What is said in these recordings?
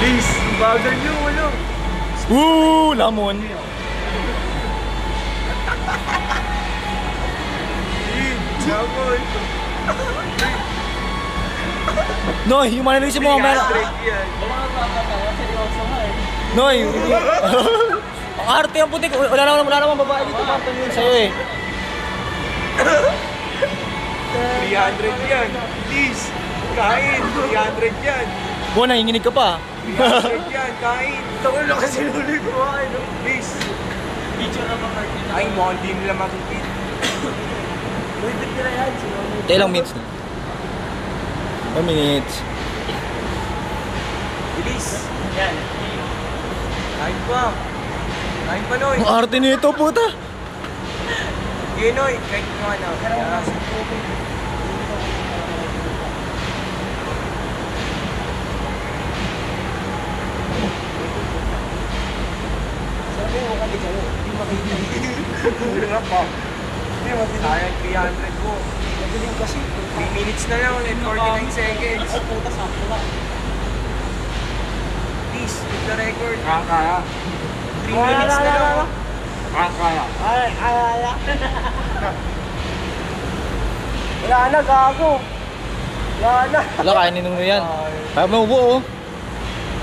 Please, bagal nyo, wala. Lamon. Lamon. Noy, yung manalisin mo mamaya. Noy, ang arte ang putik. Wala naman babae dito. Parang yun sa'yo eh. 300 yan. Please, kain. 300 yan. Buwan, nanginginig ka pa. 300 yan, kain. Tawag lang kasi nuloy ko kain. Please. Picture na mga ay, mo, hindi nila makikita. Wait, nila yan. Ilang minutes na? 1 minute. Bilis. Yan. Kain pa. Kain pa, Noy. Ang arte nito, puta. Okay, Noy. Kahit mo ano. Sabi mo kami kayo. Hindi makikita. Nga pa. Sayang 300 mo. Magaling kasi. 3 minutes na lang ulit. 49 seconds. Ay, puta, sakto na. Please, hit the record. Kaya. 3 minutes na lang. Kaya. Ay. Wala na, gago. Wala na. Wala, kainin mo yan. Kaya mo ubo, oh.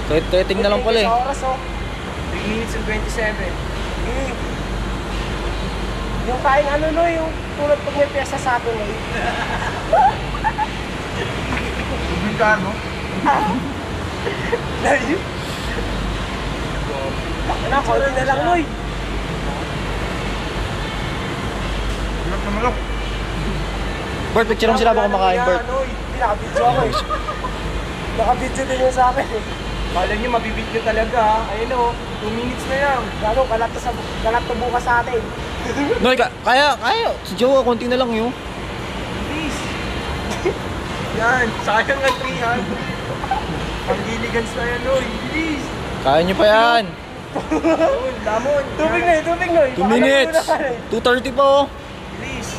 Tweeting na lang pala eh. 3 minutes and 27. Yung kain ano no, yung tulad pag may pyesa sa atin eh. Bigano? Layo. Ano, konti na lang Noy. Malak na malak. Bert, picture mo sila ba kumakain, Bert? Hindi, nakabidyo ako eh. Nakabidyo din yun sa akin eh. Kala nyo mabibidyo talaga ha. Ayun o, 2 minutes na lang. Gano'n, kalat to bukas sa atin. Noy, kaya. Si Jowa, konti na lang yun. Please. Yan, sayang nga 300. Panggiligans na yan, Noy. Please. Kaya nyo pa yan. Lamon. Tubig na eh. 2 minutes. 2:30 pa oh. Please.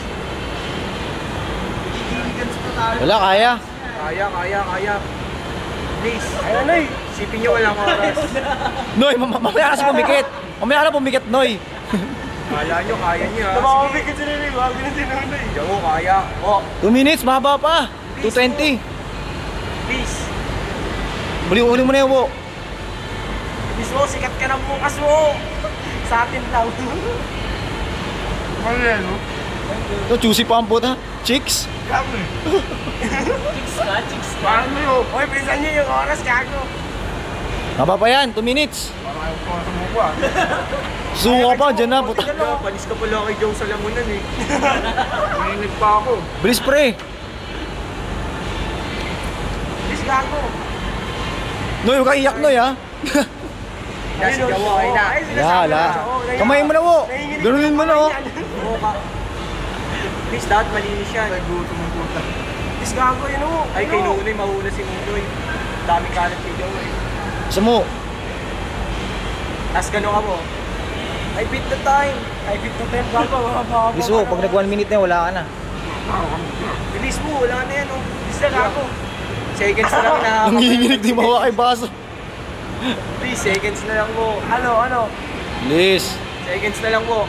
Panggiligans pa tayo. Wala, kaya. Kaya. Please. Ayun Noy. Isipin nyo walang oras. Noy, mamaya kasi pumikit. Mamaya na pumikit, Noy. Kala nyo, kaya nyo ha. Namamabigit sila rin, wag na sila Noy. Diyan kaya. Oh, 2 minutes, mahaba pa. 2:20. please. Uli mo na yung wo. Please mo, sikat ka ng bukas mo. Sa atin lang. Ano yan, no? Ito, juicy pa ang puta. Chicks. Gago eh. Chicks ka. Paano yun? Hoy, pinsan nyo yung oras, gago. Mahaba pa yan, 2 minutes. Parang ayaw ko sa mukha. Suka pa, dyan na, puta. Panis ka pala kay Joe sa lamunan eh. Narinig pa ako. Bilis pre. Please, gago. Noy, huwag ka iyak, Noy ha. Yan si Jawo, ay na. Wala. Kamay mo na wo. Ganunin mo na oh. Please, dapat malinis yan. Nagutom ang puta. Please, gago yun o. Ay, kay Nunoy, mahula si Nunoy. Daming kalat kay Joe eh. Isa mo. Tapos gano'n ka mo. I beat the time. Ay, 5 to 10 gago. Bilis mo, pag nag 1 minute na wala ka na. Bilis mo, wala na yan oh. Please na gago. Seconds na lang na. Nanginginig di mawa kay baso. Please, seconds na lang mo. Ano? Bilis. Seconds na lang mo.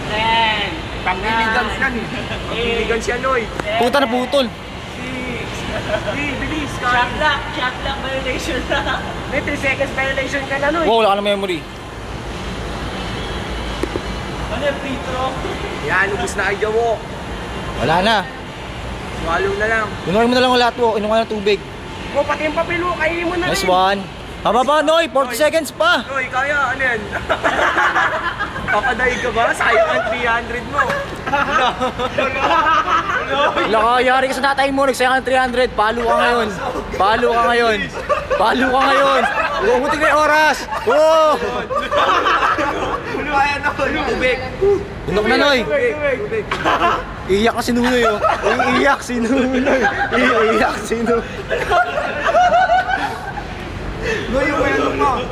10. Panggiligans yan eh. Panggiligans yan, Noy. Puta na putol. Bilis, Shot lock violation na. May 3 seconds violation ka na, Noy. Wow, wala ka na memory. Ano yung free throw? Yan, ubus na kay Jawo. Wala na. Swallow na lang. Inumin mo na lang lahat mo. Inumin ka ng tubig. O, pati yung papel mo, kainin mo na rin. Nice one. Hababa, Noy. 40 seconds pa. Noy, kaya, ano yan? Papadaig ka ba? Sayang ang 300 mo. Wala ka, yari ka sa tatay mo. Nagsayang ka ng 300. Palo ka ngayon. Umutik na yung oras. Oh! Kaya na ako. Tubig. Tundok na, Noy. Tubig. Iiyak ka si Nunoy, oh. Iiyak si Nunoy. Noy, yung ano mo.